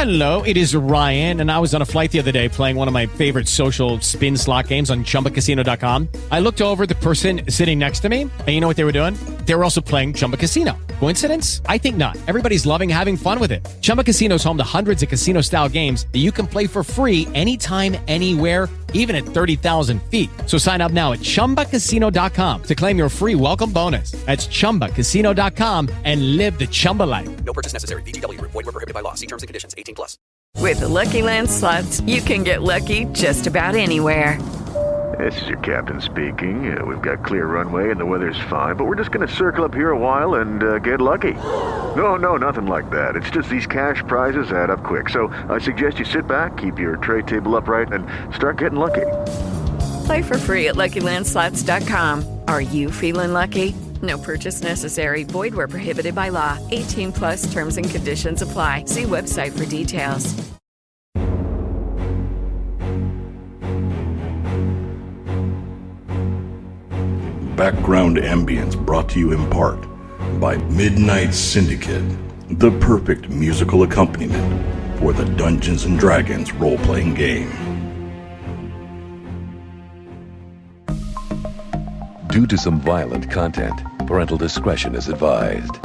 Hello, it is Ryan, and I was on a flight the other day playing one of my favorite social spin slot games on ChumbaCasino.com. I looked over at the person sitting next to me, and you know what they were doing? They were also playing Chumba Casino. Coincidence? I think not. Everybody's loving having fun with it. Chumba Casino is home to hundreds of casino-style games that you can play for free anytime, anywhere, even at 30,000 feet. So sign up now at ChumbaCasino.com to claim your free welcome bonus. That's ChumbaCasino.com and live the Chumba life. No purchase necessary. VGW. Void were prohibited by law. See terms and conditions. 18+. With the Lucky Land Slots, you can get lucky just about anywhere. This is your captain speaking. We've got clear runway and the weather's fine, but we're just going to circle up here a while and get lucky. No, nothing like that. It's just these cash prizes add up quick. So I suggest you sit back, keep your tray table upright, and start getting lucky. Play for free at LuckyLandSlots.com. Are you feeling lucky? No purchase necessary. Void where prohibited by law. 18+ terms and conditions apply. See website for details. Background ambience brought to you in part by Midnight Syndicate, the perfect musical accompaniment for the Dungeons & Dragons role-playing game. Due to some violent content, parental discretion is advised.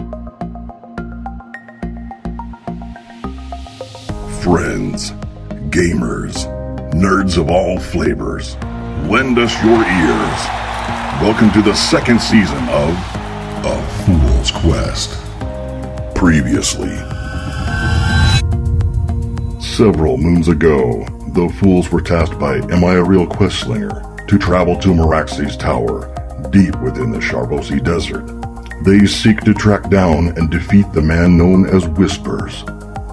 Friends, gamers, nerds of all flavors, lend us your ears. Welcome to the second season of A Fool's Quest. Previously. Several moons ago, the Fools were tasked by Am I a Real Questslinger to travel to Meraxi's tower, deep within the Sharbosi Desert. They seek to track down and defeat the man known as Whispers,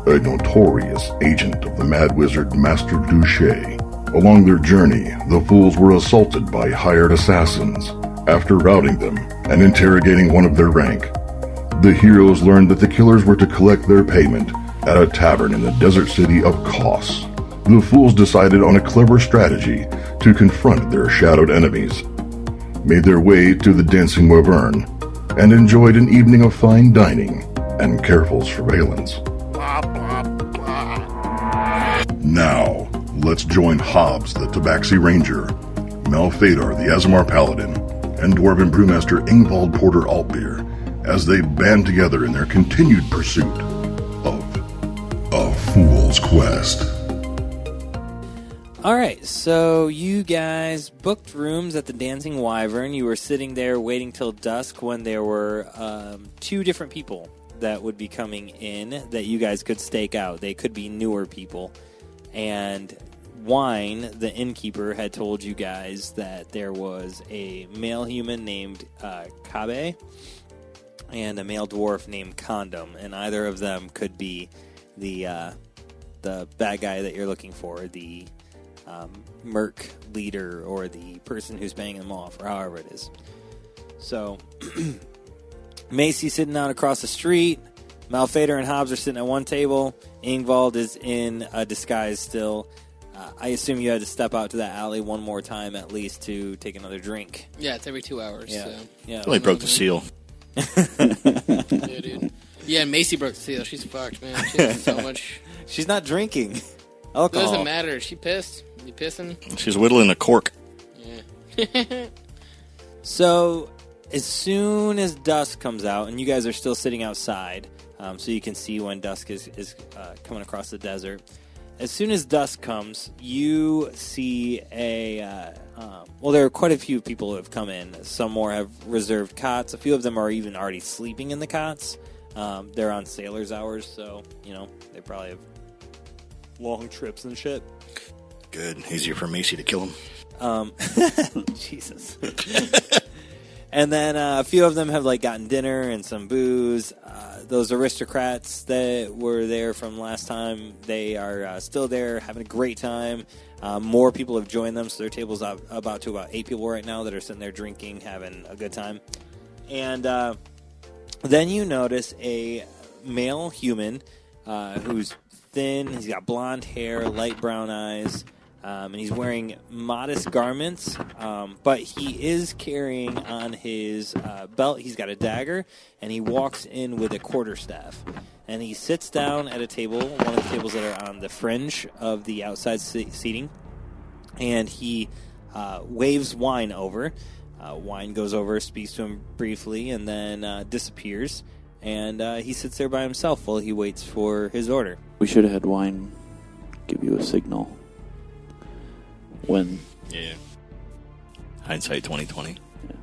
a notorious agent of the Mad Wizard Master Duché. Along their journey, the Fools were assaulted by hired assassins. After routing them and interrogating one of their rank, the heroes learned that the killers were to collect their payment at a tavern in the desert city of Kos. The Fools decided on a clever strategy to confront their shadowed enemies, made their way to the Dancing Wyvern, and enjoyed an evening of fine dining and careful surveillance. Now, let's join Hobbes, the Tabaxi Ranger, Malphaedor, the Aasimar Paladin, and Dwarven Brewmaster Ingvald Porter Altbeir as they band together in their continued pursuit of A Fool's Quest. All right, so you guys booked rooms at the Dancing Wyvern. You were sitting there waiting till dusk when there were two different people that would be coming in that you guys could stake out. They could be newer people. And Wine, the innkeeper, had told you guys that there was a male human named Kabe and a male dwarf named Condom, and either of them could be the bad guy that you're looking for, the merc leader, or the person who's paying them off, or however it is. So, Macy sitting out across the street, Malphaedor and Hobbes are sitting at one table, Ingvald is in a disguise still. I assume you had to step out to that alley one more time at least to take another drink. Yeah, it's every 2 hours. Yeah, so. yeah. Really broke the seal. Yeah, dude. Yeah, Macy broke the seal. She's fucked, man. She has so much. She's not drinking It alcohol. doesn't matter. She pissed. You pissing? She's whittling a cork. Yeah. So, as soon as dusk comes out, and you guys are still sitting outside, so you can see when dusk is coming across the desert. As soon as dusk comes, you see there are quite a few people who have come in. Some more have reserved cots. A few of them are even already sleeping in the cots. They're on sailor's hours, so, they probably have long trips and shit. Good. Easier for Macy to kill him. Jesus. And then a few of them have gotten dinner and some booze. Those aristocrats that were there from last time, they are still there, having a great time. More people have joined them, so their table's about 8 people right now that are sitting there drinking, having a good time. And then you notice a male human who's thin. He's got blonde hair, light brown eyes. And he's wearing modest garments, but he is carrying on his belt, he's got a dagger, and he walks in with a quarterstaff. And he sits down at a table, one of the tables that are on the fringe of the outside seating, and he waves Wine over. Wine goes over, speaks to him briefly, and then disappears. And he sits there by himself while he waits for his order. We should have had Wine give you a signal. When? Yeah. Hindsight 2020. Yeah.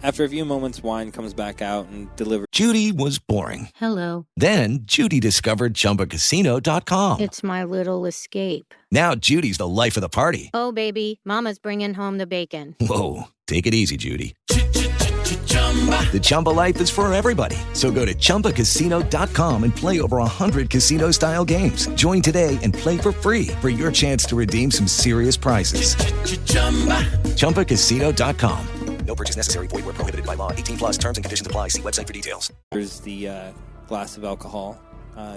After a few moments, Wine comes back out and delivers. Judy was boring. Hello. Then Judy discovered ChumbaCasino.com. It's my little escape. Now Judy's the life of the party. Oh, baby, mama's bringing home the bacon. Whoa, take it easy, Judy. The Chumba life is for everybody. So go to ChumbaCasino.com and play over 100 casino-style games. Join today and play for free for your chance to redeem some serious prizes. ChumbaCasino.com. No purchase necessary. Void where prohibited by law. 18 plus terms and conditions apply. See website for details. There's the glass of alcohol.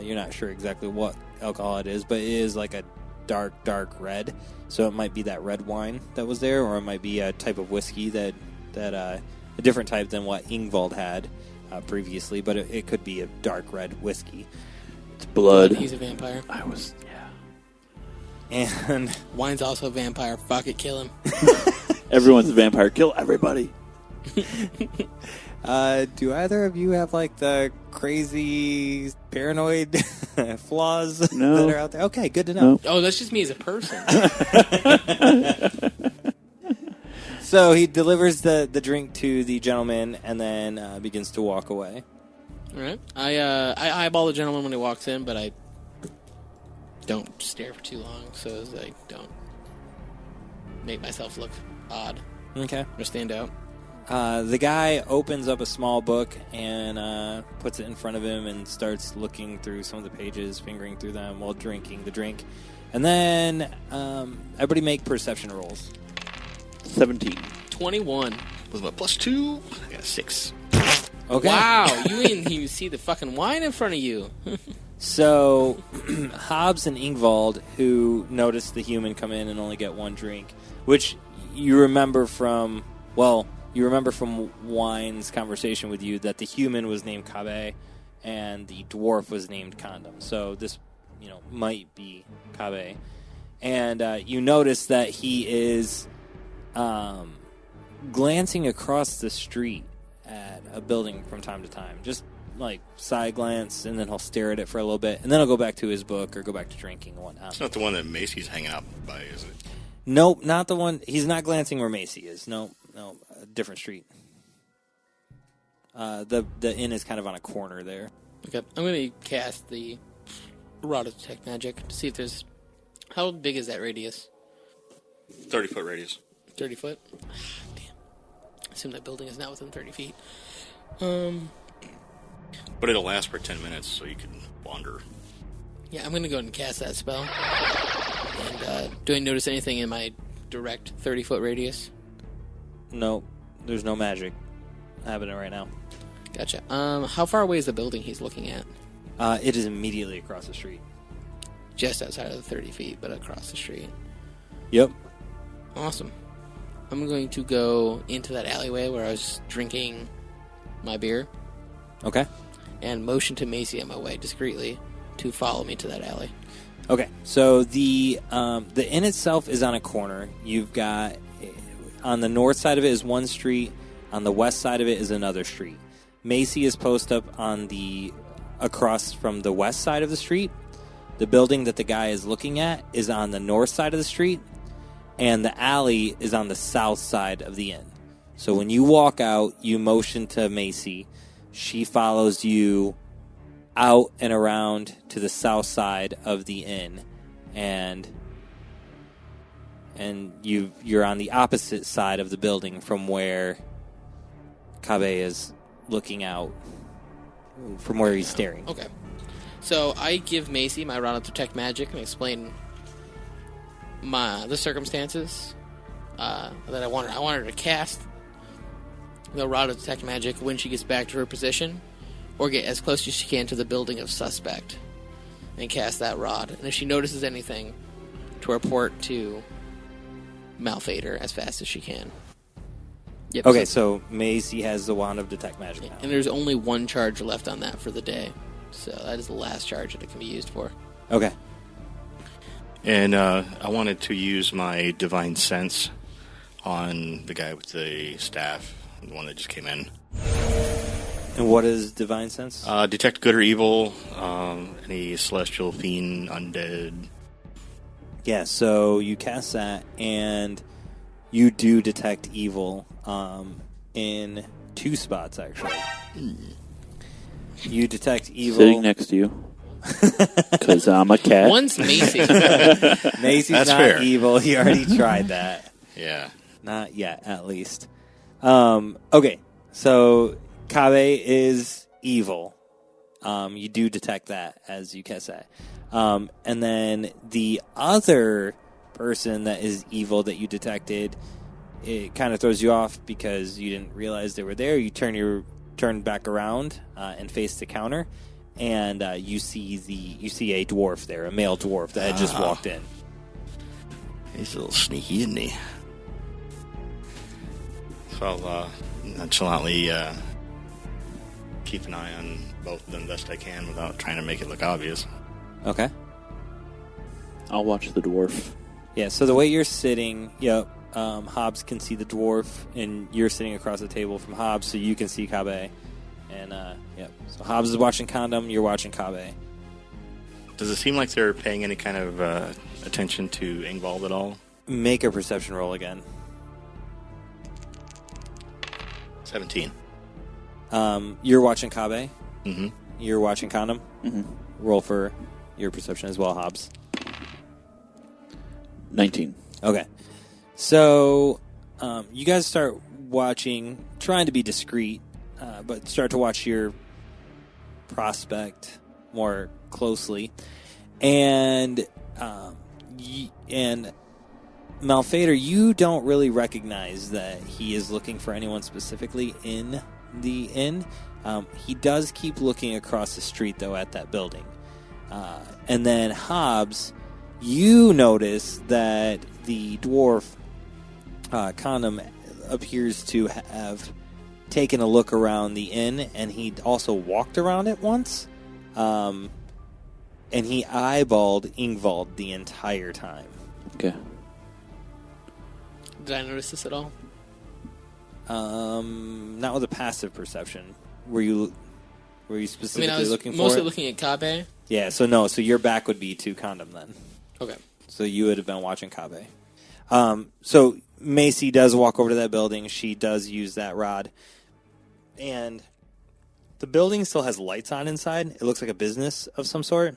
You're not sure exactly what alcohol it is, but it is like a dark red. So it might be that red wine that was there, or it might be a type of whiskey that a different type than what Ingvald had previously, but it could be a dark red whiskey. It's blood. He's a vampire. And Wine's also a vampire. Fuck it, kill him. Everyone's a vampire. Kill everybody. Do either of you have like the crazy paranoid flaws that are out there? Okay, good to know. No. Oh, that's just me as a person. So he delivers the drink to the gentleman and then begins to walk away. All right. I eyeball the gentleman when he walks in, but I don't stare for too long, so as I don't make myself look odd. Okay. Or stand out. The guy opens up a small book and puts it in front of him and starts looking through some of the pages, fingering through them while drinking the drink. And then everybody make perception rolls. 17. 21. Was my +2? I got 6. Okay. Wow, you didn't even see the fucking wine in front of you. So, Hobbes and Ingvald, who noticed the human come in and only get one drink, which you remember from Wine's conversation with you that the human was named Kabe and the dwarf was named Condom. So this, might be Kabe. And you notice that he is glancing across the street at a building from time to time. Just like side glance, and then he'll stare at it for a little bit, and then he'll go back to his book or go back to drinking and whatnot. It's not the one that Macy's hanging out by, is it? Nope, not the one. He's not glancing where Macy is. No, a different street. The inn is kind of on a corner there. Okay, I'm going to cast the Rod of Detect Magic to see if there's... How big is that radius? 30-foot radius. 30 foot? Damn. I assume that building is not within 30 feet. But it'll last for 10 minutes, so you can wander. Yeah, I'm going to go ahead and cast that spell. And do I notice anything in my direct 30-foot radius? No, there's no magic happening right now. Gotcha. How far away is the building he's looking at? It is immediately across the street. Just outside of the 30 feet, but across the street. Yep. Awesome. I'm going to go into that alleyway where I was drinking my beer. Okay. And motion to Macy on my way discreetly to follow me to that alley. Okay. So the inn itself is on a corner. You've got on the north side of it is one street. On the west side of it is another street. Macy is posted up on across from the west side of the street. The building that the guy is looking at is on the north side of the street, and the alley is on the south side of the inn. So when you walk out, you motion to Macy. She follows you out and around to the south side of the inn, and you're on the opposite side of the building from where Kabe is looking out, from where he's staring. Okay. So I give Macy my Rod of Detect Magic and explain the circumstances that I want her to cast the Rod of Detect Magic when she gets back to her position, or get as close as she can to the building of suspect and cast that rod. And if she notices anything, to report to Malphaedor as fast as she can. Yep. Okay, so Macy has the Wand of Detect Magic now. And there's only one charge left on that for the day. So that is the last charge that it can be used for. Okay. And I wanted to use my Divine Sense on the guy with the staff, the one that just came in. And what is Divine Sense? Detect good or evil, any celestial, fiend, undead. Yeah, so you cast that, and you do detect evil in 2 spots, actually. You detect evil. Sitting next to you. Because I'm a cat. One's Macy. Macy's That's not fair. evil. He already tried that. Yeah. Not yet, at least. Okay, so Kabe is evil. You do detect that as you cast that. And then the other person that is evil that you detected, it kind of throws you off because you didn't realize they were there. You turn back around and face the counter, and you see a dwarf there, a male dwarf that had just walked in. He's a little sneaky, isn't he? So I'll nonchalantly keep an eye on both of them best I can without trying to make it look obvious. Okay. I'll watch the dwarf. Yeah, so the way you're sitting, Hobbes can see the dwarf, and you're sitting across the table from Hobbes, so you can see Kabe. And, so Hobbes is watching Condom, you're watching Kabe. Does it seem like they're paying any kind of attention to Ingvald at all? Make a perception roll again. 17. You're watching Kabe. Mm-hmm. You're watching Condom. Mm-hmm. Roll for your perception as well, Hobbes. 19. Okay. So, you guys start watching, trying to be discreet, but start to watch your prospect more closely. And Malphaedor, you don't really recognize that he is looking for anyone specifically in the inn. He does keep looking across the street, though, at that building. And then Hobbes, you notice that the dwarf Condom appears to have taken a look around the inn, and he also walked around it once. And he eyeballed Ingvald the entire time. Okay. Did I notice this at all? Not with a passive perception. Were you specifically I was looking for mostly it? looking at Kabe. Yeah, so no, so your back would be to Condom then. Okay. So you would have been watching Kabe. So Macy does walk over to that building. She does use that rod. And the building still has lights on inside. It looks like a business of some sort.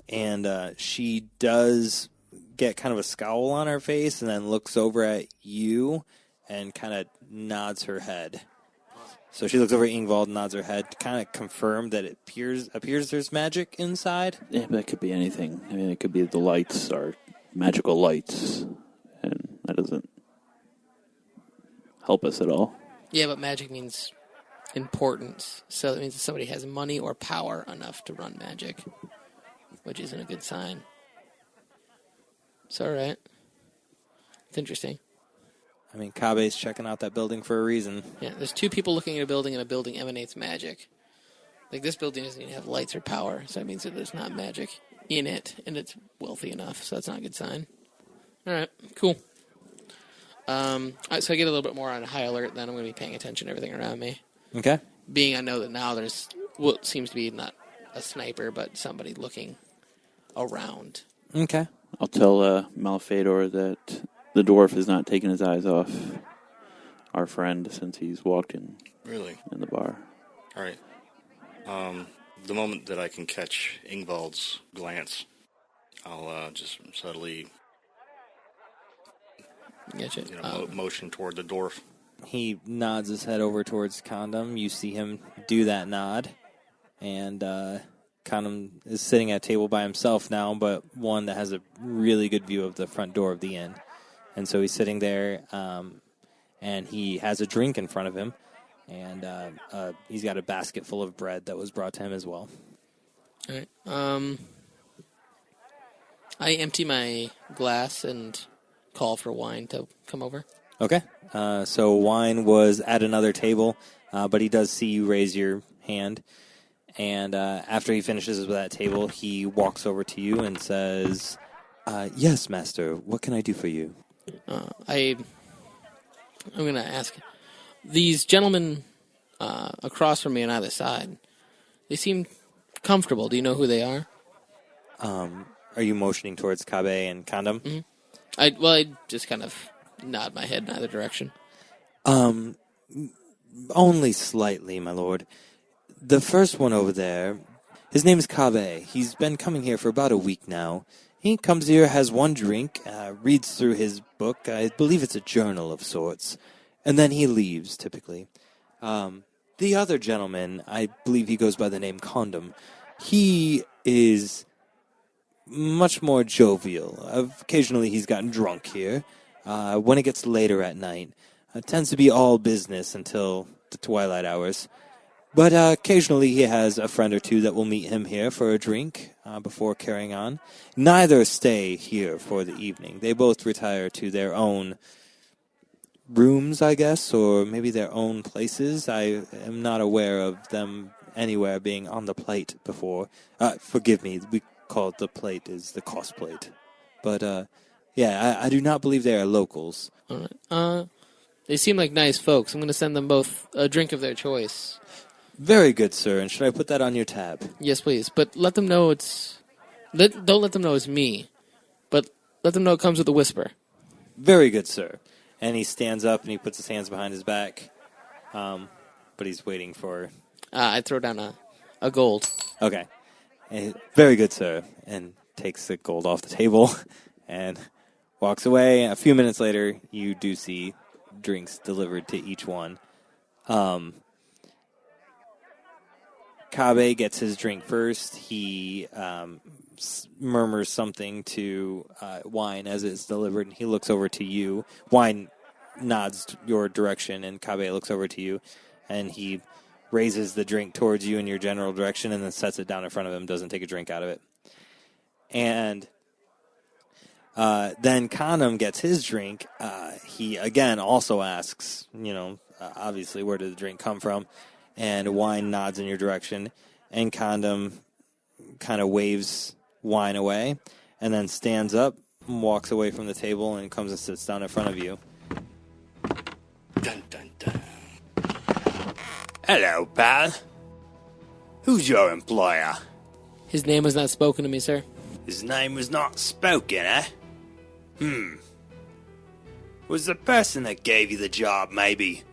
And she does get kind of a scowl on her face and then looks over at you and kind of nods her head. So she looks over at Ingvald and nods her head to kind of confirm that it appears there's magic inside. Yeah, but that could be anything. I mean, it could be the lights or magical lights, and that doesn't help us at all. Yeah, but magic means importance. So that means that somebody has money or power enough to run magic, which isn't a good sign. It's all right. It's interesting. I mean, Kabe's checking out that building for a reason. Yeah, there's 2 people looking at a building, and a building emanates magic. Like, this building doesn't even have lights or power, so that means that there's not magic in it, and it's wealthy enough, so that's not a good sign. All right, cool. So I get a little bit more on high alert, then I'm going to be paying attention to everything around me. Okay. Being I know that now there's what seems to be not a sniper, but somebody looking around. Okay. I'll tell Malphaedor that the dwarf is not taking his eyes off our friend since he's walked in. Really? In the bar. All right. The moment that I can catch Ingvald's glance, I'll just subtly motion toward the dwarf. He nods his head over towards Condom. You see him do that nod. And Condom is sitting at a table by himself now, but one that has a really good view of the front door of the inn. And so he's sitting there, and he has a drink in front of him. And he's got a basket full of bread that was brought to him as well. All right. I empty my glass and call for Wine to come over. Okay. So Wine was at another table, but he does see you raise your hand. And after he finishes with that table, he walks over to you and says, yes, master, what can I do for you? I'm going to ask, these gentlemen across from me on either side, they seem comfortable. Do you know who they are? Are you motioning towards Kabe and Condom? Mm-hmm. I just kind of nod my head in either direction. Only slightly, my lord. The first one over there, his name is Kabe. He's been coming here for about a week now. He comes here, has one drink, reads through his book. I believe it's a journal of sorts. And then he leaves, typically. The other gentleman, I believe he goes by the name Condom. He is much more jovial. Occasionally he's gotten drunk here. When it gets later at night, it tends to be all business until the twilight hours. But occasionally he has a friend or two that will meet him here for a drink before carrying on. Neither stay here for the evening. They both retire to their own rooms, I guess, or maybe their own places. I am not aware of them anywhere being on the plate before. Forgive me, we call it the plate is the cost plate. But, I do not believe they are locals. All right. They seem like nice folks. I'm going to send them both a drink of their choice. Very good, sir. And should I put that on your tab? Yes, please. But let them know don't let them know it's me. But let them know it comes with a whisper. Very good, sir. And he stands up and he puts his hands behind his back. But he's waiting for... I throw down a gold. Okay. Very good, sir. And takes the gold off the table and walks away. A few minutes later, you do see drinks delivered to each one. Kabe gets his drink first. He murmurs something to Wine as it's delivered, and he looks over to you. Wine nods your direction, and Kabe looks over to you, and he raises the drink towards you in your general direction and then sets it down in front of him, doesn't take a drink out of it. And then Condom gets his drink. He, again, also asks, obviously, where did the drink come from? And Wine nods in your direction, and Condom kind of waves Wine away, and then stands up, and walks away from the table, and comes and sits down in front of you. Dun, dun, dun. Hello, pal. Who's your employer? His name was not spoken to me, sir. His name was not spoken, eh? Was the person that gave you the job maybe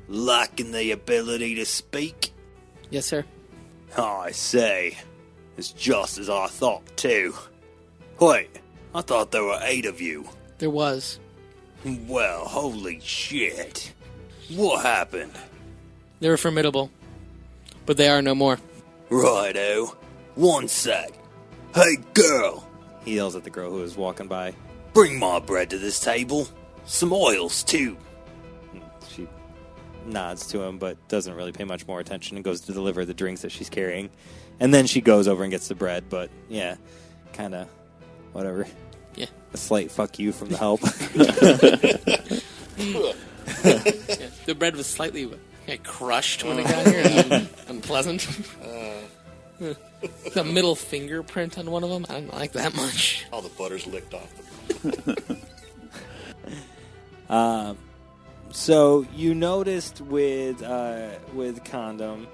lacking the ability to speak? Yes, sir. Oh, I say. It's just as I thought, too. Wait, I thought there were 8 of you. There was. Well, holy shit. What happened? They were formidable, but they are no more. Righto. One sec. Hey, girl! He yells at the girl who is walking by. Bring my bread to this table. Some oils, too. She nods to him, but doesn't really pay much more attention and goes to deliver the drinks that she's carrying. And then she goes over and gets the bread, but, yeah, kind of whatever. Yeah. A slight fuck you from the help. Yeah, the bread was slightly crushed when it got here. Unpleasant. The middle fingerprint on one of them. I didn't like that much. All the butter's licked off. So you noticed with Condom,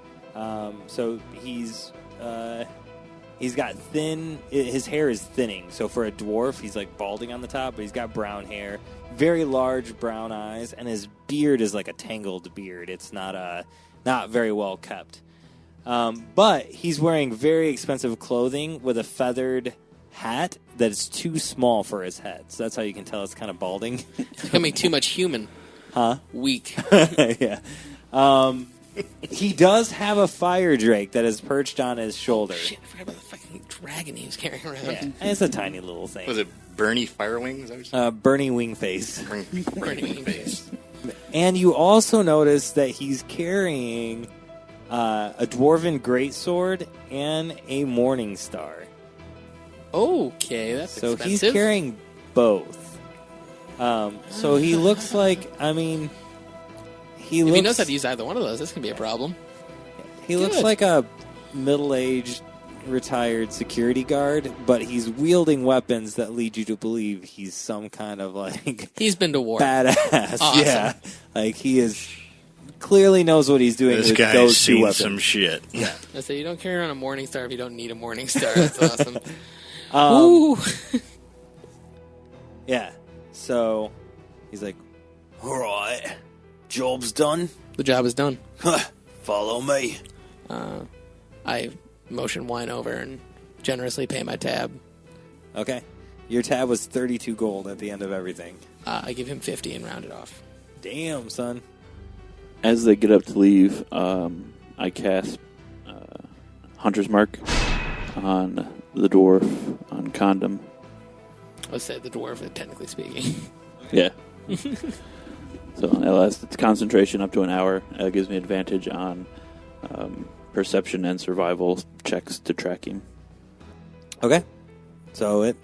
so he's got thin. His hair is thinning. So for a dwarf, he's like balding on the top, but he's got brown hair, very large brown eyes, and his beard is like a tangled beard. It's not very well kept. But he's wearing very expensive clothing with a feathered hat that is too small for his head. So that's how you can tell it's kind of balding. It's becoming too much human. Huh? Weak. Yeah. He does have a fire drake that is perched on his shoulder. Oh, shit, I forgot about the fucking dragon he was carrying around. Yeah, it's a tiny little thing. Was it Bernie Firewing? Is that what you said? Bernie Wingface. Bernie Wingface. And you also notice that he's carrying a dwarven greatsword and a morning star. Okay, that's so expensive. He's carrying both. So he looks like, if he knows how to use either one of those, this can be a problem. He looks like a middle-aged, retired security guard, but he's wielding weapons that lead you to believe he's some kind of, like... He's been to war. Badass, awesome. Yeah. Like, he is... Clearly knows what he's doing this with guy's those two seen weapons. some shit. Yeah. I say, you don't carry around a Morning Star if you don't need a Morning Star. That's awesome. Ooh. Yeah. So, he's like, All right, job's done. The job is done. Follow me. I motion wine over and generously pay my tab. okay. Your tab was 32 gold at the end of everything. I give him 50 and round it off. Damn, son. As they get up to leave, I cast Hunter's Mark on the dwarf, on Condom. Let's say the dwarf, technically speaking. Yeah. So that lasts its concentration up to an hour. It gives me advantage on perception and survival checks to track him. Okay. So it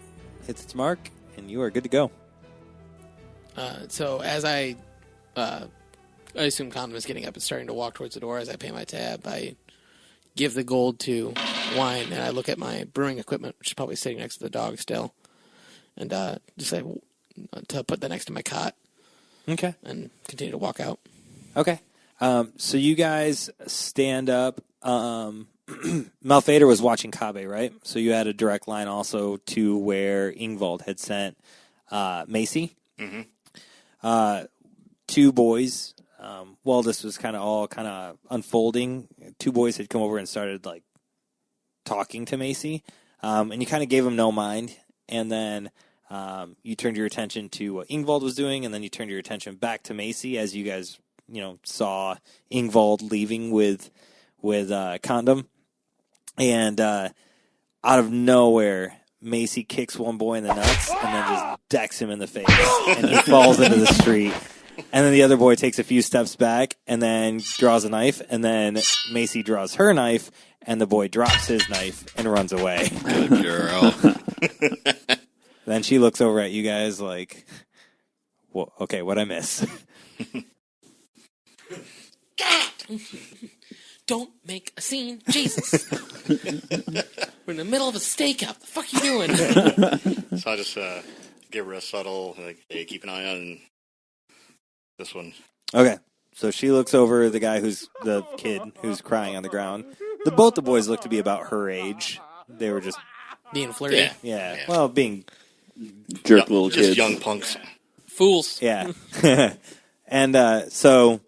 hits its mark, and you are good to go. So as I assume Condom is getting up and starting to walk towards the door. As I pay my tab, I give the gold to Wine, and I look at my brewing equipment, which is probably sitting next to the dog still, and decide to put that next to my cot. Okay. And continue to walk out. Okay. So you guys stand up. Malphaedor was watching Kabe, right? So you had a direct line also to where Ingvald had sent Macy. Mm-hmm. Two boys. While this was kind of unfolding, two boys had come over and started like talking to Macy, and you kind of gave them no mind. And then you turned your attention to what Ingvald was doing, and then you turned your attention back to Macy as you guys, saw Ingvald leaving with Condom. And out of nowhere, Macy kicks one boy in the nuts and then just decks him in the face, and he falls into the street. And then the other boy takes a few steps back and then draws a knife, and then Macy draws her knife, and the boy drops his knife and runs away. Good girl. Then she looks over at you guys like, well, okay, what'd I miss? God! Don't make a scene. Jesus. We're in the middle of a stakeout. The fuck you doing? So I just give her a subtle, like, hey, keep an eye on this one. Okay. So she looks over the kid who's crying on the ground. Both the boys look to be about her age. They were just being flirty. Yeah. Well, being jerk little kids. Just young punks. Fools. Yeah. And so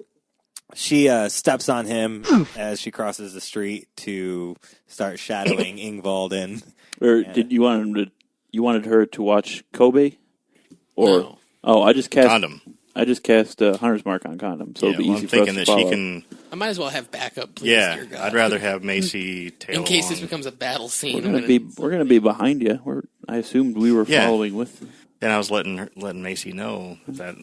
she steps on him as she crosses the street to start shadowing Ingvald in. Or did you wanted her to watch Kobe? Or no. Oh, I just cast Condom. I just cast Hunter's Mark on Condom, so it'll be easy I'm for us thinking to that follow. she can. I might as well have backup, please. Yeah, dear God. I'd rather have Macy tail in case along. this becomes a battle scene. We're gonna be behind you. I assumed we were following with. And I was letting Macy know that's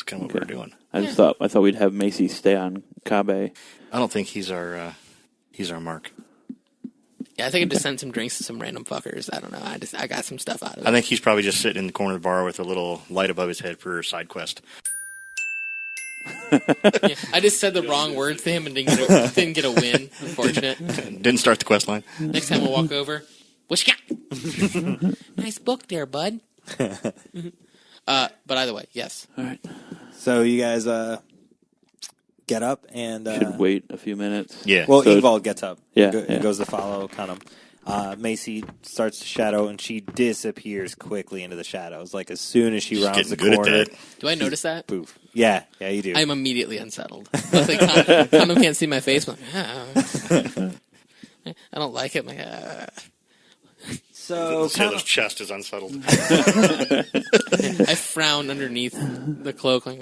kind of what we're doing. I thought we'd have Macy stay on Kabe. I don't think he's our mark. Yeah, I think I just sent some drinks to some random fuckers. I don't know. I got some stuff out of it. I think he's probably just sitting in the corner of the bar with a little light above his head for a side quest. Yeah, I just said the wrong words to him and didn't get a win. Unfortunate. Didn't start the quest line. Next time we'll walk over. What you got? Nice book there, bud. But either way, yes. All right. So you guys get up and should wait a few minutes. Yeah. Well, So- Ingvald gets up. Yeah, and goes to follow Condom. Macy starts to shadow, and she disappears quickly into the shadows. Like as soon as she She's rounds the getting good at corner, that. Do I notice that? poof. Yeah, you do. I'm immediately unsettled. Luckily, Condom can't see my face. I'm like, I don't like it. I'm like, So Sailor's chest is unsettled. I frown underneath the cloak, like,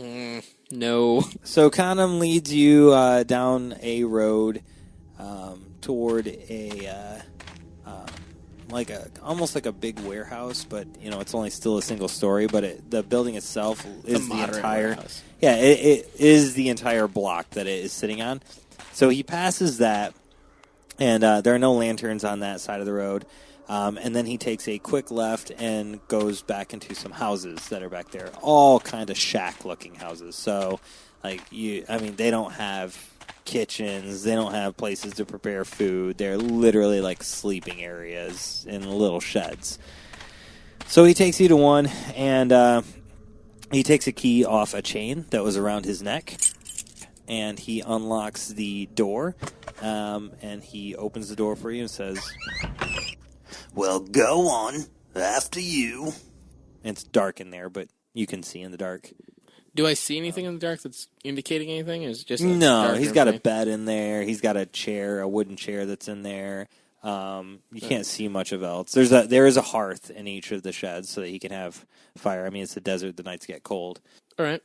no. So Condom leads you down a road toward a almost like a big warehouse, but it's only still a single story. But the building itself is the entire warehouse. Yeah, it is the entire block that it is sitting on. So he passes that, and there are no lanterns on that side of the road. And then he takes a quick left and goes back into some houses that are back there, all kind of shack-looking houses. So, they don't have kitchens, they don't have places to prepare food. They're literally like sleeping areas in little sheds. So he takes you to one, and he takes a key off a chain that was around his neck, and he unlocks the door, and he opens the door for you and says, "Well, go on. After you." It's dark in there, but you can see in the dark. Do I see anything in the dark that's indicating anything? Is it just no? He's got a bed in there. He's got a wooden chair that's in there. You can't see much of else. There is a hearth in each of the sheds so that he can have fire. I mean, it's the desert; the nights get cold. All right.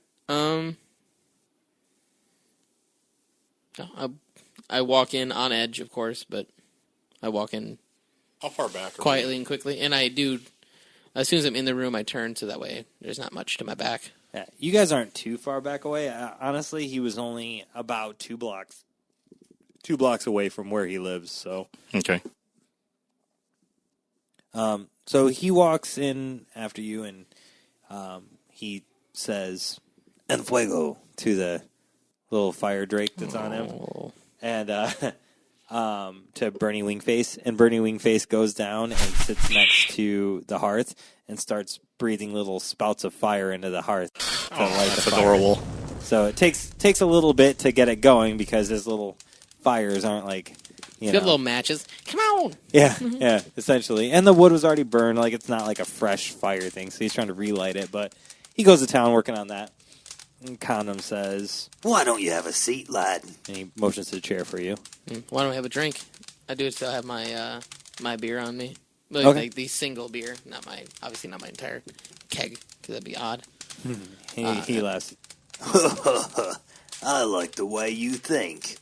I walk in on edge, of course, but I walk in. How far back? Quietly and quickly, and I do. As soon as I'm in the room, I turn so that way there's not much to my back. Yeah, you guys aren't too far back away. Honestly, he was only about 2 blocks away from where he lives. So okay. So he walks in after you, and he says "En fuego" to the little fire drake that's on him, and to Bernie Wingface, and Bernie Wingface goes down and sits next to the hearth and starts breathing little spouts of fire into the hearth. That's adorable. So it takes a little bit to get it going because his little fires aren't like, He's got little matches. Come on! Yeah, essentially. And the wood was already burned. Like, it's not like a fresh fire thing, so he's trying to relight it. But he goes to town working on that. And Condom says, "Why don't you have a seat, lad?" And he motions to the chair for you. Why don't we have a drink? I do still have my my beer on me. Okay. The single beer, obviously not my entire keg, because that'd be odd. He laughs. I like the way you think.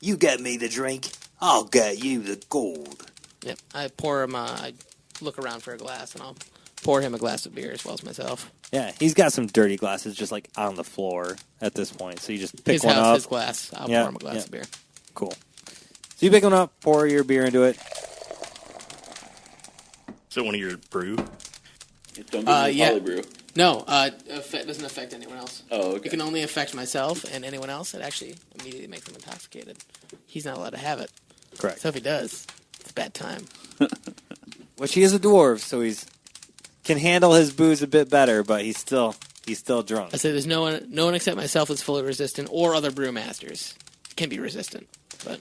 You get me the drink, I'll get you the gold. Yep. I pour him. I look around for a glass, and I'll pour him a glass of beer as well as myself. Yeah, he's got some dirty glasses just like on the floor at this point. So you just pick one up. His glass. I'll pour him a glass of beer. Cool. So you pick one up, pour your beer into it. Is it one of your brew? Don't give me a brew. No, it doesn't affect anyone else. Oh, okay. It can only affect myself and anyone else. It actually immediately makes him intoxicated. He's not allowed to have it. Correct. So if he does, it's a bad time. Which he is a dwarf, so he's can handle his booze a bit better, but he's still drunk. I say there's no one except myself that's fully resistant, or other brewmasters can be resistant. But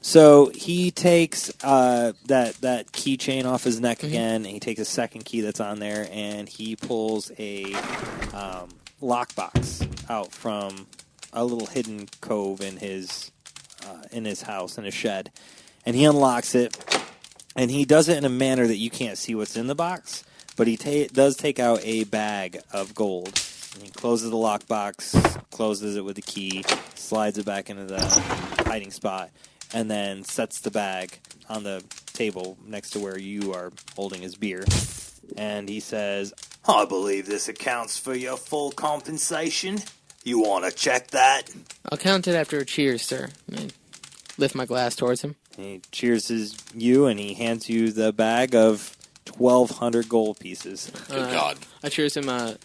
so he takes that keychain off his neck again, and he takes a second key that's on there, and he pulls a lockbox out from a little hidden cove in his house, in his shed, and he unlocks it, and he does it in a manner that you can't see what's in the box, but he does take out a bag of gold. And he closes the lockbox, closes it with the key, slides it back into the hiding spot, and then sets the bag on the table next to where you are holding his beer. And he says, "I believe this accounts for your full compensation. You want to check that?" I'll count it after a cheers, sir. And I lift my glass towards him. He cheers you, and he hands you the bag of 1,200 gold pieces. Good God. I cheers him to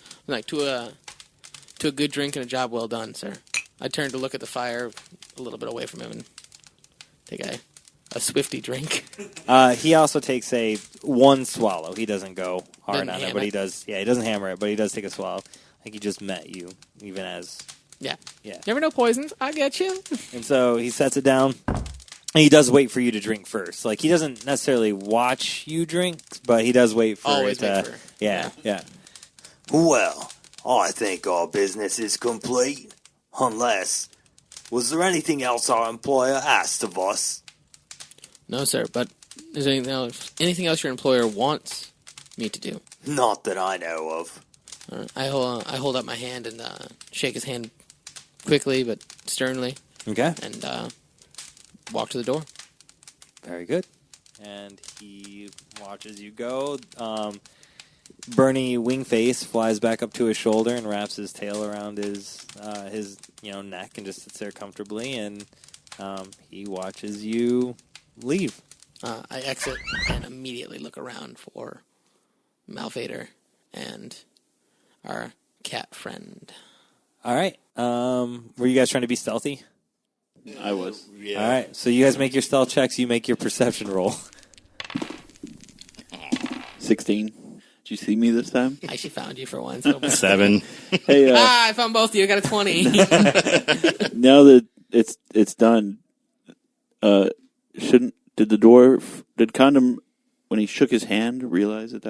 a good drink and a job well done, sir. I turn to look at the fire a little bit away from him and take a swifty drink. He also takes one swallow. He doesn't go hard on it, but he does. Yeah, he doesn't hammer it, but he does take a swallow. I think he just met you, even as. Yeah. Yeah. Never know poisons. I get you. And so he sets it down. And he does wait for you to drink first. Like, he doesn't necessarily watch you drink, but he does wait for Always it. wait for. Yeah. Well, I think our business is complete. Unless, was there anything else our employer asked of us? No, sir, but is there anything else your employer wants me to do? Not that I know of. I hold up my hand and shake his hand quickly but sternly. Okay. And walk to the door. Very good. And he watches you go. Bernie Wingface flies back up to his shoulder and wraps his tail around his neck and just sits there comfortably. And he watches you leave. I exit and immediately look around for Malphaedor and our cat friend. All right. Were you guys trying to be stealthy? I was. Yeah. All right. So you guys make your stealth checks. You make your perception roll. 16. Did you see me this time? I actually found you for once. So 7. Hey, I found both of you. I got a 20. now that it's done, did Condom, when he shook his hand, realize that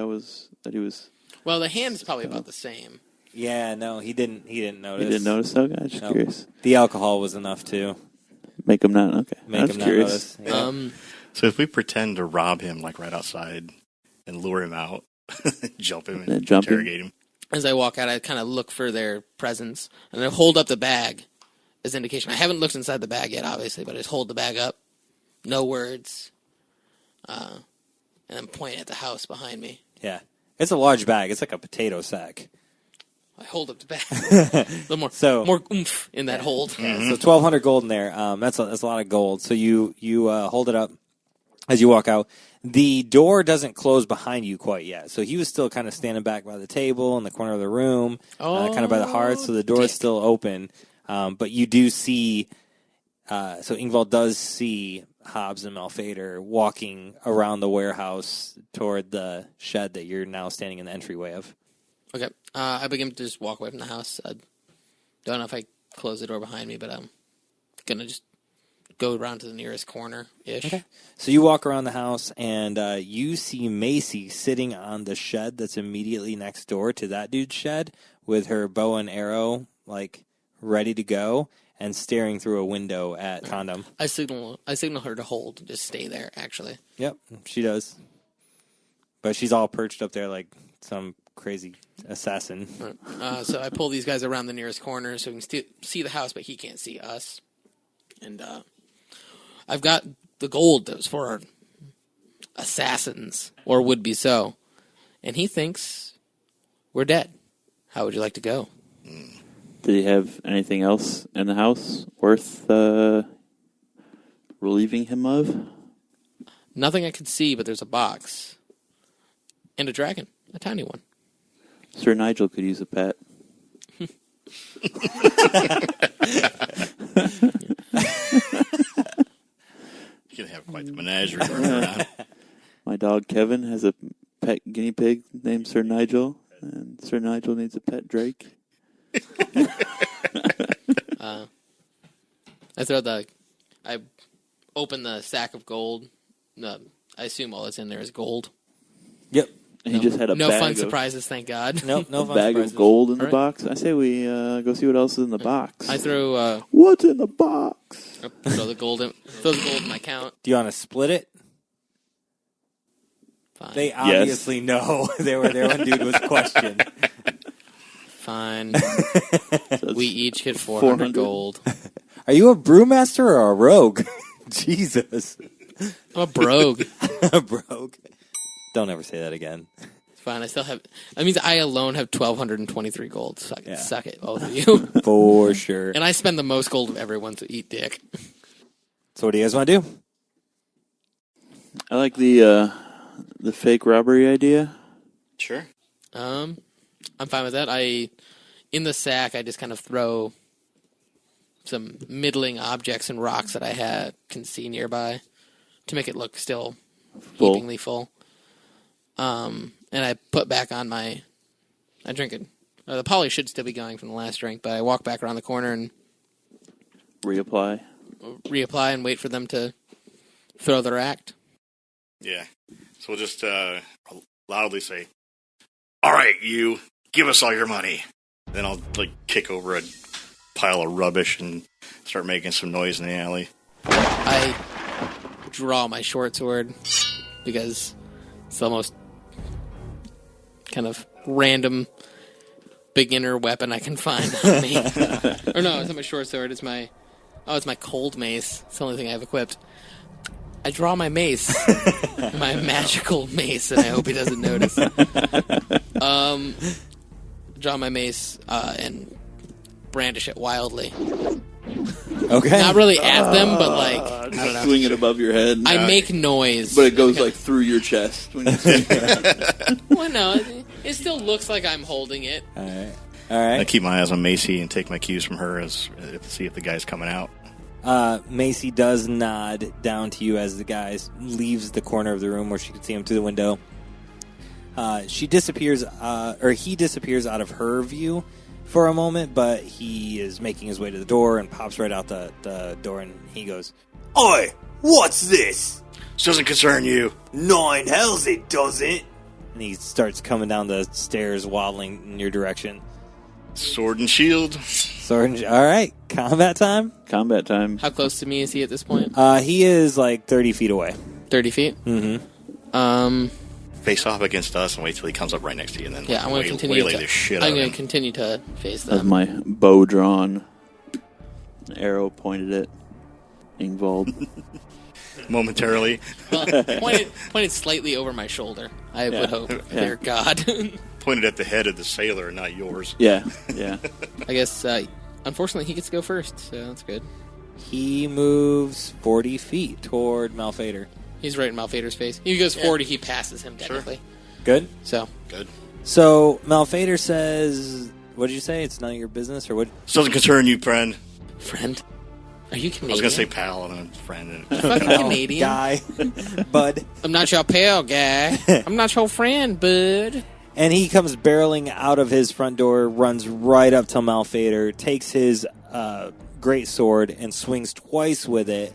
he was? Well, the hand is probably about the same. Yeah, no, he didn't notice. He didn't notice? Okay, I'm just curious. The alcohol was enough to make him not, okay. Make him not notice. Yeah. So if we pretend to rob him, like right outside, and lure him out, jump him and interrogate him. As I walk out, I kind of look for their presence, and I hold up the bag as indication. I haven't looked inside the bag yet, obviously, but I just hold the bag up. No words. And then point at the house behind me. Yeah. It's a large bag. It's like a potato sack. I hold up the bag. A little more oomph in that hold. Yeah, so 1,200 gold in there. That's a lot of gold. So you hold it up as you walk out. The door doesn't close behind you quite yet. So he was still kind of standing back by the table in the corner of the room, kind of by the hearth. So the door is still open. But you do see, so Ingvald does see Hobbes and Malphaedor walking around the warehouse toward the shed that you're now standing in the entryway of. Okay. I begin to just walk away from the house. I don't know if I close the door behind me, but I'm going to just go around to the nearest corner-ish. Okay. So you walk around the house, and you see Macy sitting on the shed that's immediately next door to that dude's shed with her bow and arrow, like, ready to go, and staring through a window at Condom. I signal her to hold, just stay there, actually. Yep, she does. But she's all perched up there like some crazy assassin. So I pull these guys around the nearest corner so we can see the house, but he can't see us. And I've got the gold that was for our assassins, or would be so. And he thinks we're dead. How would you like to go? Did he have anything else in the house worth relieving him of? Nothing I could see, but there's a box. And a dragon. A tiny one. Sir Nigel could use a pet. You can have quite the menagerie running around. My dog Kevin has a pet guinea pig named Sir Nigel, and Sir Nigel needs a pet Drake. I open the sack of gold. No, I assume all that's in there is gold. Yep. He just had a no bag fun of, surprises, thank God. No fun bag surprises. of gold in the All right. box. I say we go see what else is in the box. I throw What's in the box? throw the gold in my count. Do you want to split it? Fine. They obviously know they were there when dude was questioned. Fine. We each get 400 gold. Are you a brewmaster or a rogue? Jesus. I'm a brogue. A brogue. Don't ever say that again. It's fine. I still have. That means I alone have 1,223 gold. Suck it, both of you. For sure. And I spend the most gold of everyone to eat dick. So what do you guys want to do? I like the fake robbery idea. Sure. I'm fine with that. In the sack, I just kind of throw some middling objects and rocks that I can see nearby to make it look still heapingly full. And I put back on I drink it. The poly should still be going from the last drink, but I walk back around the corner and reapply and wait for them to throw their act. Yeah. So we'll just loudly say, "All right, you, give us all your money." Then I'll kick over a pile of rubbish and start making some noise in the alley. I draw my short sword because it's the most kind of random beginner weapon I can find on me. Or no, it's not my short sword. It's my cold mace. It's the only thing I have equipped. I draw my mace, my magical mace, and I hope he doesn't notice. Draw my mace and brandish it wildly. Okay. Not really at them, but like I don't know. Swing it above your head. I make noise, but it goes like through your chest. When you swing it. Well, no, it still looks like I'm holding it. All right. I keep my eyes on Macy and take my cues from her as to see if the guy's coming out. Macy does nod down to you as the guy leaves the corner of the room where she can see him through the window. She disappears, or he disappears out of her view for a moment, but he is making his way to the door and pops right out the door, and he goes, Oi, what's this? This doesn't concern you. Nine hells it doesn't. And he starts coming down the stairs, waddling in your direction. Sword and shield. All right, combat time. Combat time. How close to me is he at this point? He is like 30 feet away. 30 feet? Mm-hmm. Face off against us and wait till he comes up right next to you, and then Yeah, I'm going to continue waylay the shit out I'm of going him. to continue to face With them. my bow drawn, an arrow pointed at Ingvald. Momentarily. Well, pointed slightly over my shoulder. I would hope. Dear God. Pointed at the head of the sailor, not yours. Yeah. I guess, unfortunately, he gets to go first, so that's good. He moves 40 feet toward Malphaedor. He's right in Malphaedor's face. He goes 40, he passes him, technically. Good? So. Good. So, Malphaedor says, what did you say? It's none of your business, or what? This doesn't concern you, friend. Friend? Are you Canadian? I was going to say pal and a friend. Fucking Canadian. Guy. Bud. I'm not your pal, guy. I'm not your friend, bud. And he comes barreling out of his front door, runs right up to Malphaedor, takes his great sword and swings twice with it.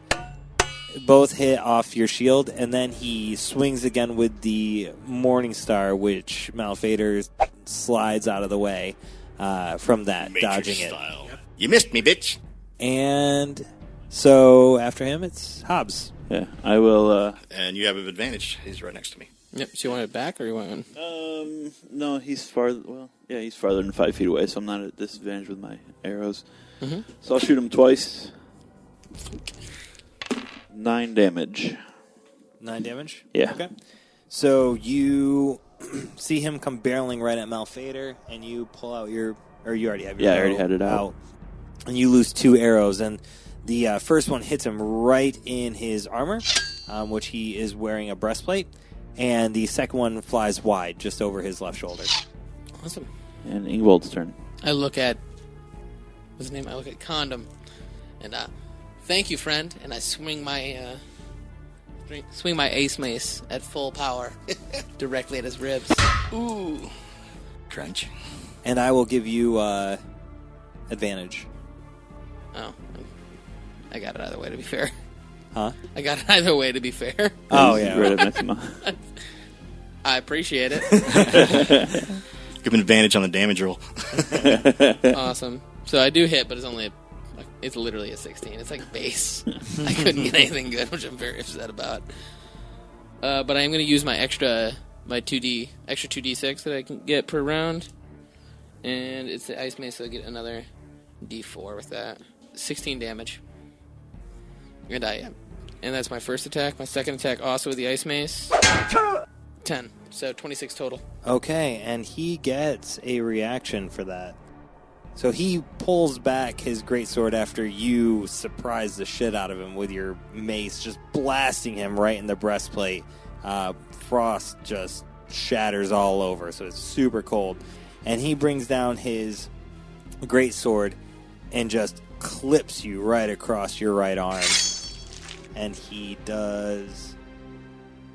Both hit off your shield, and then he swings again with the Morning Star, which Malphaedor slides out of the way from that, Matrix dodging style. You missed me, bitch. And so after him, it's Hobbes. Yeah, I will. And you have an advantage. He's right next to me. Yep. So you want it back, or you want one? No, he's farther. Well, yeah, he's farther than 5 feet away, so I'm not at disadvantage with my arrows. Mm-hmm. So I'll shoot him twice. 9 damage. 9 damage? Yeah. Okay. So you see him come barreling right at Malphaedor, and you pull out your... Or you already have your Yeah, I already bow had it out. And you lose 2 arrows, and the first one hits him right in his armor, which he is wearing a breastplate, and the second one flies wide, just over his left shoulder. Awesome. And Ingvald's turn. I look at... What's his name? I look at Condom, and thank you, friend. And I swing my ace mace at full power directly at his ribs. Ooh. Crunch. And I will give you advantage. Oh. I got it either way, to be fair. Huh? I got it either way, to be fair. Oh, yeah. Right at Maxima. I appreciate it. Give him an advantage on the damage roll. Awesome. So I do hit, but it's literally a 16. It's like base. I couldn't get anything good, which I'm very upset about. But I am going to use my extra 2d6 that I can get per round. And it's the ice mace, so I get another d4 with that. 16 damage. And and that's my first attack. My second attack also with the ice mace. 10. So 26 total. Okay, and he gets a reaction for that. So he pulls back his greatsword after you surprise the shit out of him with your mace, just blasting him right in the breastplate. Frost just shatters all over, so it's super cold. And he brings down his greatsword and just clips you right across your right arm. And he does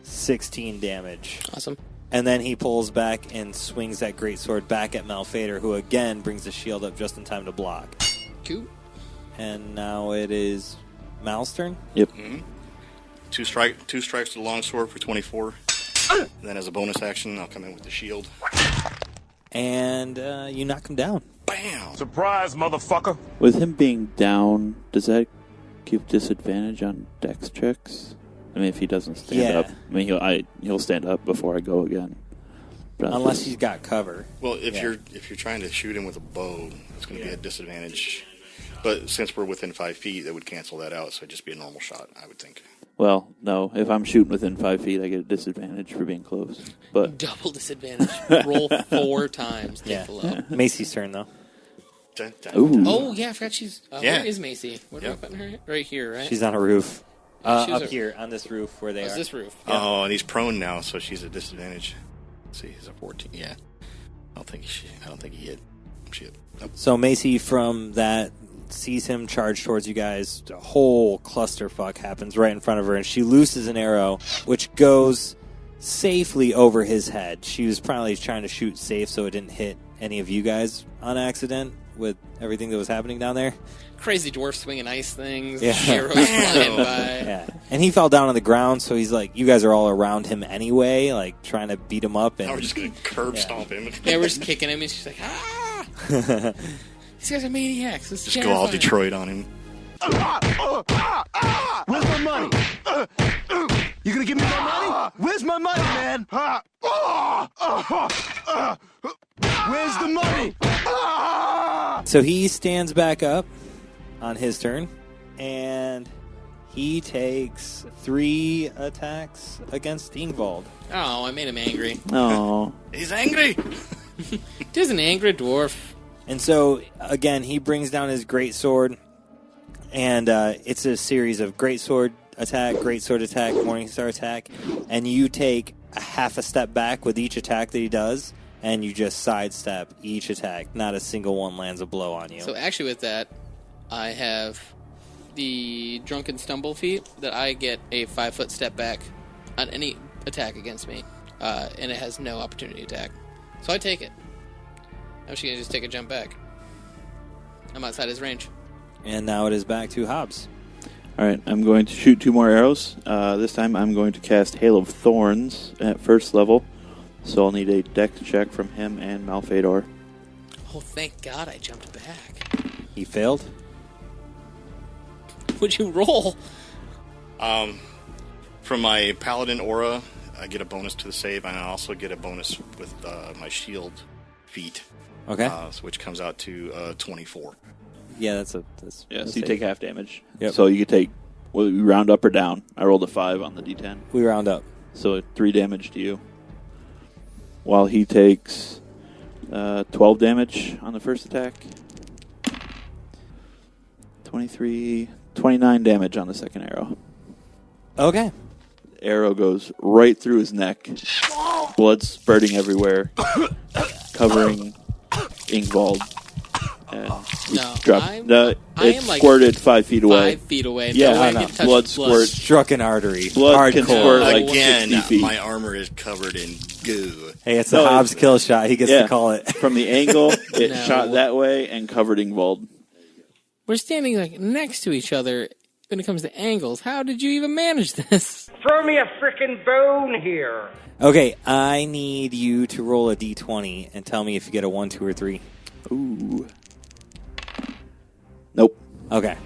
16 damage. Awesome. And then he pulls back and swings that greatsword back at Malphaedor, who again brings the shield up just in time to block. Cool. And now it is Mal's turn. Yep. Mm-hmm. Two strikes to the longsword for 24. And then as a bonus action, I'll come in with the shield. And you knock him down. Bam! Surprise, motherfucker! With him being down, does that give disadvantage on dex checks? I mean, if he doesn't stand up. I mean, he'll stand up before I go again. But unless he's got cover. Well, if you're trying to shoot him with a bow, it's going to be a disadvantage. But since we're within 5 feet, that would cancel that out, so it'd just be a normal shot, I would think. Well, no. If I'm shooting within 5 feet, I get a disadvantage for being close. But double disadvantage. Roll 4 times. Yeah. Below. Macy's turn, though. Dun, dun, Ooh. dun. Oh, yeah, I forgot she's... Yeah. Where is Macy? Where do I put her? Right here, right? She's on a roof. She was Up here, on this roof where they are. this roof. Yeah. Oh, and he's prone now, so she's at disadvantage. Let's see, he's a 14. Yeah. I don't think he hit. Shit. Nope. So Macy from that sees him charge towards you guys. A whole clusterfuck happens right in front of her, and she looses an arrow, which goes safely over his head. She was probably trying to shoot safe so it didn't hit any of you guys on accident with everything that was happening down there. Crazy dwarf swinging ice things. Yeah. Arrows flying by. Yeah. And he fell down on the ground, so he's like, you guys are all around him anyway, like trying to beat him up. And Now we're just going to curb stomp him. Yeah, we're just kicking him, and she's like, ah! These guys are maniacs. This is Just go all terrifying. Detroit on him. Where's my money? You gonna give me my money? Where's my money, man? Where's the money? So he stands back up on his turn, and he takes 3 attacks against Ingvald. Oh, I made him angry. Oh. He's angry! He's an angry dwarf. And so, again, he brings down his greatsword, and it's a series of greatsword attack, Morningstar attack, and you take a half a step back with each attack that he does, and you just sidestep each attack. Not a single one lands a blow on you. So actually with that, I have the Drunken Stumble feat that I get a 5-foot step back on any attack against me, and it has no opportunity attack. So I take it. I'm just going to just take a jump back. I'm outside his range. And now it is back to Hobbes. All right, I'm going to shoot 2 more arrows. This time I'm going to cast Hail of Thorns at first level. So I'll need a dex check from him and Malphaedor. Oh, thank God I jumped back. He failed? Would you roll? From my paladin aura, I get a bonus to the save, and I also get a bonus with my shield feat. Okay. Which comes out to 24. Yeah, that's so you safe. take half damage. Yep. So you could take, well, we round up or down. I rolled a 5 on the d10. We round up. So 3 damage to you. While he takes 12 damage on the first attack. 29 damage on the second arrow. Okay. Arrow goes right through his neck. Blood spurting everywhere. Covering Ingvald. And it squirted 5 feet away. 5 feet away. Yeah, no way to touch blood squirt. Struck an artery. Blood can squirt like Again, 60 feet. my armor is covered in goo. Hey, it's the Hobbes kill shot. He gets to call it. From the angle, it No. shot that way and covered Ingvald. We're standing like next to each other when it comes to angles. How did you even manage this? Throw me a frickin' bone here. Okay, I need you to roll a d20 and tell me if you get a 1, 2, or 3. Ooh. Nope. Okay.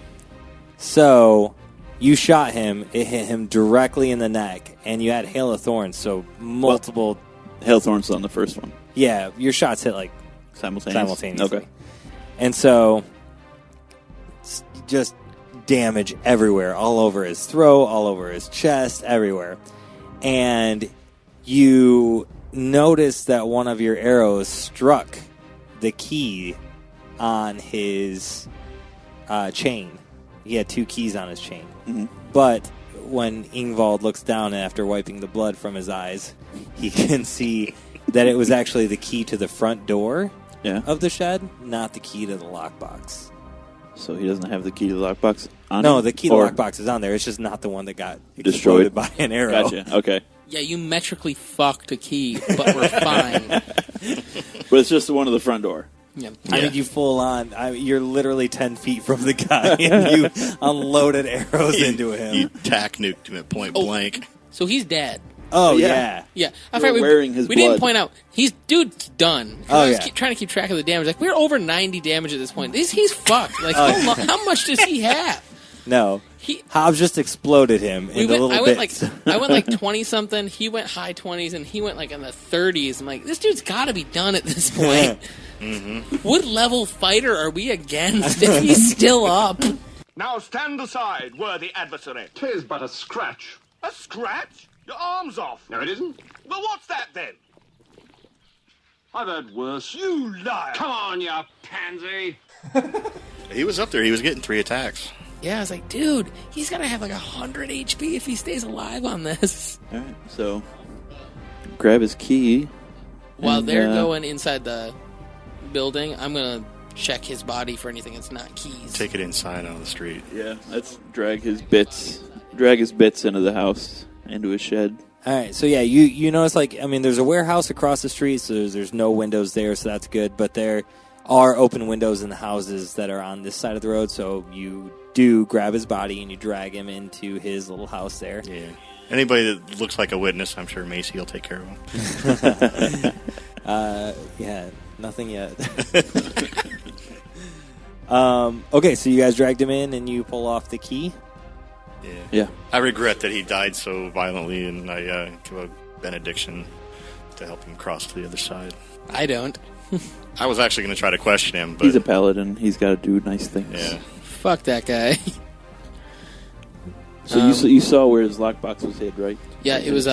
So, you shot him. It hit him directly in the neck, and you had Hail of Thorns, so multiple... Hail of Thorns on the first one. Yeah, your shots hit, like, simultaneously. Okay. And so, just damage everywhere, all over his throat, all over his chest, everywhere. And you notice that one of your arrows struck the key on his chain. He had 2 keys on his chain. Mm-hmm. But when Ingvald looks down after wiping the blood from his eyes, he can see that it was actually the key to the front door of the shed, not the key to the lockbox. So he doesn't have the key to the lockbox on No, him? the key to the lockbox is on there. It's just not the one that got Destroyed exploded by an arrow. Gotcha. Okay. Yeah, you metrically fucked a key, but we're fine. But it's just the one to the front door. Yeah. I mean, you full on. You're literally 10 feet from the guy, and you unloaded arrows into him. You tack nuked him at point blank. So he's dead. Oh, yeah. Yeah. We're wearing his we blood. didn't point out, dude's done. Oh, I was yeah. trying to keep track of the damage. Like, we're over 90 damage at this point. He's fucked. Like, how much does he have? No. Hobbes just exploded him into little bits. I went like 20-something. He went high 20s, and he went like in the 30s. I'm like, this dude's got to be done at this point. Mm-hmm. What level fighter are we against if he's still up? Now stand aside, worthy adversary. 'Tis but a scratch. A scratch? Your arm's off. No, it isn't. Well, what's that then? I've had worse. You liar! Come on, you pansy! He was up there. He was getting 3 attacks. Yeah, I was like, dude, he's gonna have like 100 HP if he stays alive on this. All right, so grab his key. While they're going inside the building, I'm gonna check his body for anything that's not keys. Take it inside on the street. Yeah, let's drag his bits into the house, into his shed. All right, so yeah, you notice, like, I mean, there's a warehouse across the street, so there's no windows there, so that's good, but there are open windows in the houses that are on this side of the road, so you do grab his body and you drag him into his little house there. Yeah. Anybody that looks like a witness, I'm sure Macy will take care of him. Yeah, nothing yet. Okay, so you guys dragged him in and you pull off the key? Yeah. I regret that he died so violently, and I give a benediction to help him cross to the other side. I don't. I was actually going to try to question him, but He's a paladin. He's got to do nice things. yeah. Fuck that guy. So you saw where his lockbox was hid, right? Yeah, it was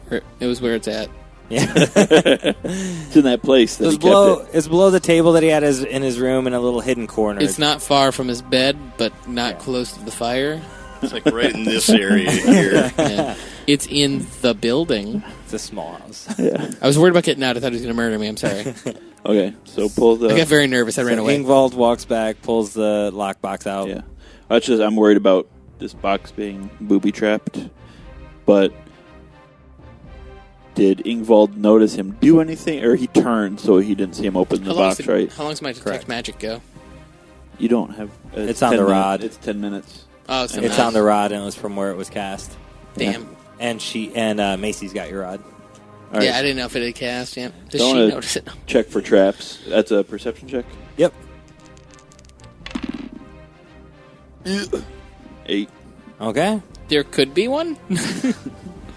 where it's at. Yeah. It's in that place that It's below the table that he had in his room in a little hidden corner. It's not far from his bed, but not close to the fire. It's like right in this area here. Yeah. It's in the building. It's a small house. Yeah. I was worried about getting out. I thought he was going to murder me. I'm sorry. Okay, so pull the... I got very nervous. I ran away. Ingvald walks back, pulls the lockbox out. Yeah. I'm worried about this box being booby-trapped, but did Ingvald notice him do anything, or he turned so he didn't see him open the box, right? How long does my detect magic go? You don't have... It's on the rod. It's 10 minutes. Oh, it's on the rod, and it was from where it was cast. Damn. And Macy's got your rod. All right. Yeah, I didn't know if it had cast. Yeah. Does Don't she wanna notice it? Check for traps. That's a perception check? Yep. 8. Okay. There could be one?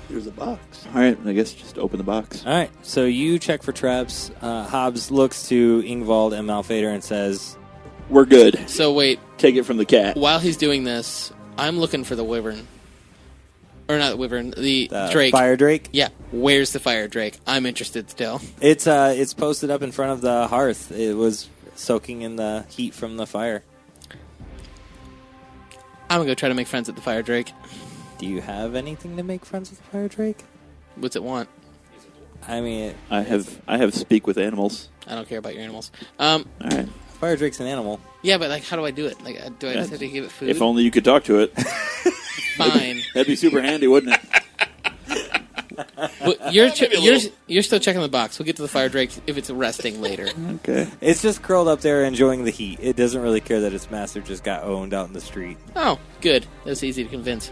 There's a box. All right, I guess just open the box. All right, so you check for traps. Hobbes looks to Ingvald and Malphaedor and says, "We're good." So wait. Take it from the cat. While he's doing this, I'm looking for the wyvern. Or not the wyvern, the drake. Fire drake? Yeah. Where's the fire drake? I'm interested still. It's posted up in front of the hearth. It was soaking in the heat from the fire. I'm going to go try to make friends with the fire drake. Do you have anything to make friends with the fire drake? What's it want? I mean... I have speak with animals. I don't care about your animals. All right. Fire drake's an animal. Yeah, but like, how do I do it? Like, do I just have to give it food? If only you could talk to it. Fine. That'd be super handy, wouldn't it? Well, you're still checking the box. We'll get to the fire drake if it's resting later. Okay. It's just curled up there enjoying the heat. It doesn't really care that its master just got owned out in the street. Oh, good. That's easy to convince.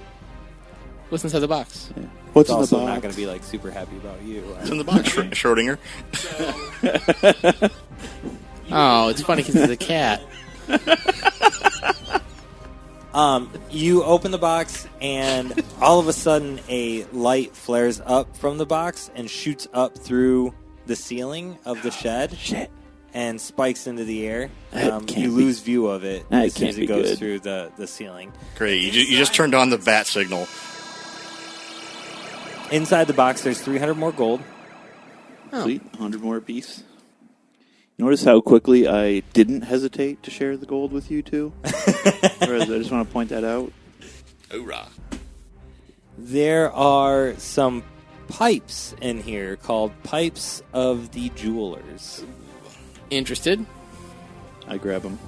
What's inside the box? Yeah. What's it's in also the box? not going to be like super happy about you. It's in the box, Schrodinger. Oh, it's funny because it's a cat. You open the box, and all of a sudden, a light flares up from the box and shoots up through the ceiling of the shed. Shit. And spikes into the air. That You lose view of it That as soon as can't it be goes good. through the ceiling. Great. You just turned on the bat signal. Inside the box, there's 300 more gold. Oh. Sweet. 100 more apiece. Notice how quickly I didn't hesitate to share the gold with you, too? Whereas I just want to point that out. Hoorah. There are some pipes in here called Pipes of the Jewelers. Interested? I grab them.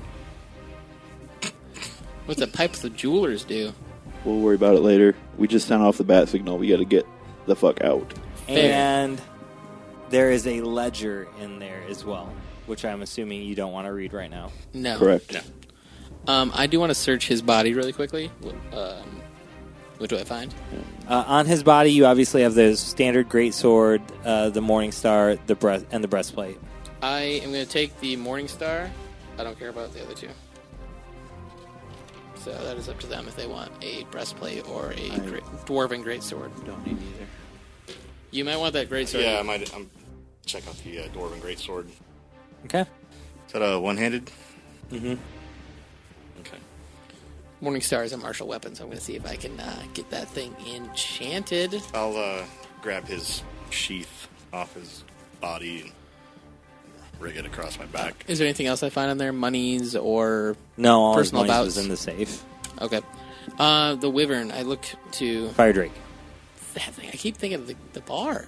What's the pipes the jewelers do? We'll worry about it later. We just sent off the bat signal. We got to get the fuck out. Fair. And there is a ledger in there as well, which I'm assuming you don't want to read right now. No. Correct. No. I do want to search his body really quickly. What do I find? On his body, you obviously have the standard greatsword, the Morning Star, and the breastplate. I am going to take the Morning Star. I don't care about the other two. So that is up to them if they want a breastplate or a dwarven greatsword. Don't need either. You might want that greatsword. Yeah, I might. Check out the dwarven greatsword. Okay. Is that a one-handed? Mm-hmm. Okay. Morning Star is a martial weapon, so I'm going to see if I can get that thing enchanted. I'll grab his sheath off his body and rig it across my back. Is there anything else I find in there? Monies or No, all his personal money bouts? was in the safe. Okay. The wyvern, I look to... Fire Drake. That thing, I keep thinking of the bar.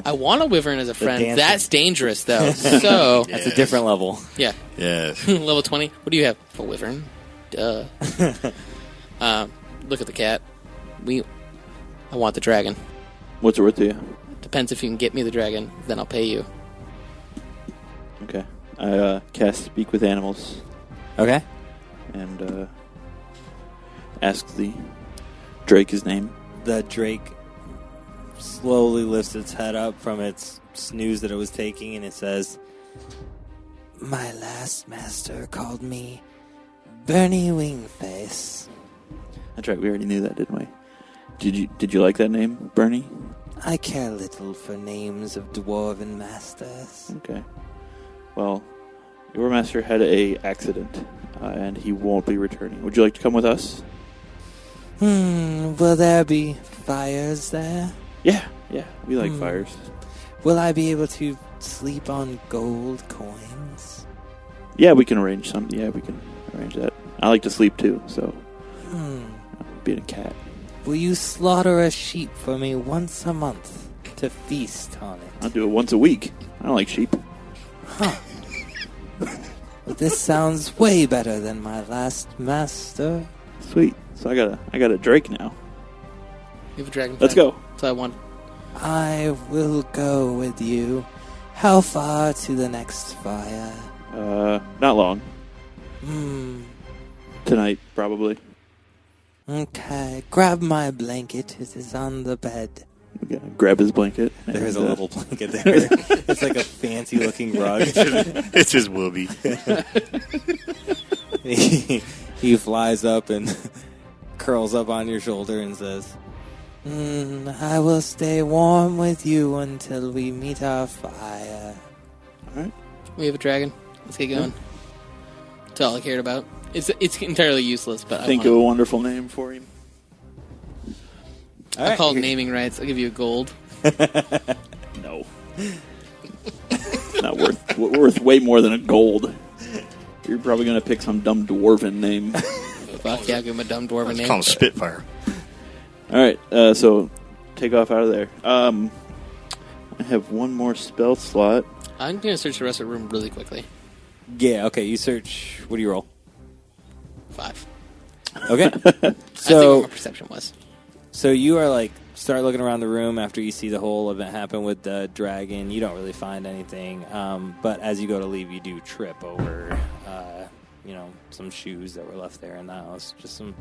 I want a wyvern as a friend. dancing. That's dangerous, though. So That's a different level. Yeah. Yes. Level 20. What do you have for wyvern? Duh. Look at the cat. I want the dragon. What's it worth to you? Depends if you can get me the dragon, then I'll pay you. Okay. I cast Speak with Animals. Okay. And ask the Drake his name. The Drake slowly lifts its head up from its snooze that it was taking, and it says, "My last master called me Bernie Wingface. That's right. We already knew that, didn't we? Did you like that name, Bernie? I care little for names of dwarven masters." Okay. Well, your master had a accident, and he won't be returning. Would you like to come with us? Will there be fires there? Yeah. We like fires. Will I be able to sleep on gold coins? Yeah, we can arrange some. Yeah, we can arrange that. I like to sleep too, so being a cat. Will you slaughter a sheep for me once a month to feast on it? I'll do it once a week. I don't like sheep. Huh. Well, this sounds way better than my last master. Sweet. So I got a Drake now. You have a dragon. Let's go. That's what I want. I will go with you. How far to the next fire? Not long. Tonight, probably. Okay, grab my blanket. It is on the bed. We gotta grab his blanket. There's a little blanket there. It's like a fancy-looking rug. It's his whoopee. He flies up and curls up on your shoulder and says, I will stay warm with you until we meet our fire. All right. We have a dragon. Let's get going. That's all I cared about. It's entirely useless, but Think of a wonderful name for him. I call it naming rights. I'll give you a gold. No. Not worth way more than a gold. You're probably going to pick some dumb dwarven name. Fuck yeah, give him a dumb dwarven name. Call him Spitfire. All right, so take off out of there. I have one more spell slot. I'm going to search the rest of the room really quickly. Yeah, okay, you search. What do you roll? 5. Okay. I think what my perception was. So you are start looking around the room after you see the whole event happen with the dragon. You don't really find anything. But as you go to leave, you do trip over, some shoes that were left there in the house. Just some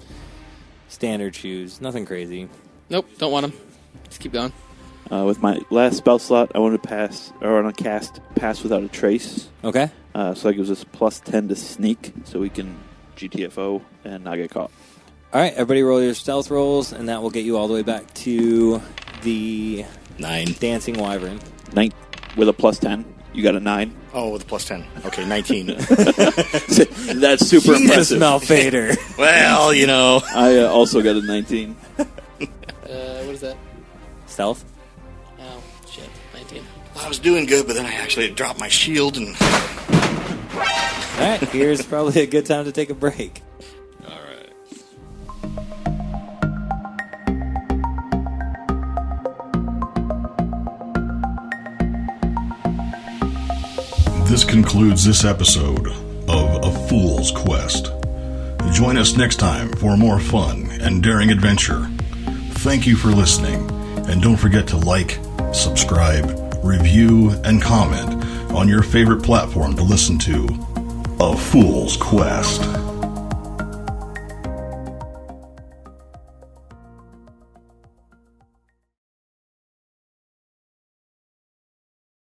standard shoes. Nothing crazy. Nope, don't want them. Just keep going. With my last spell slot, I want to cast Pass Without a Trace. Okay. So that gives us plus 10 to sneak, so we can GTFO and not get caught. All right, everybody roll your stealth rolls, and that will get you all the way back to the 9. Dancing Wyvern. 9 with a plus 10. You got a 9. Oh, with a plus 10. Okay, 19. That's super impressive. Malphaedor. Well, I also got a 19. What is that? Stealth? Oh, shit. 19. I was doing good, but then I actually dropped my shield and... All right, here's probably a good time to take a break. All right. This concludes this episode of A Fool's Quest. Join us next time for more fun and daring adventure. Thank you for listening, and don't forget to like, subscribe, review, and comment on your favorite platform to listen to A Fool's Quest.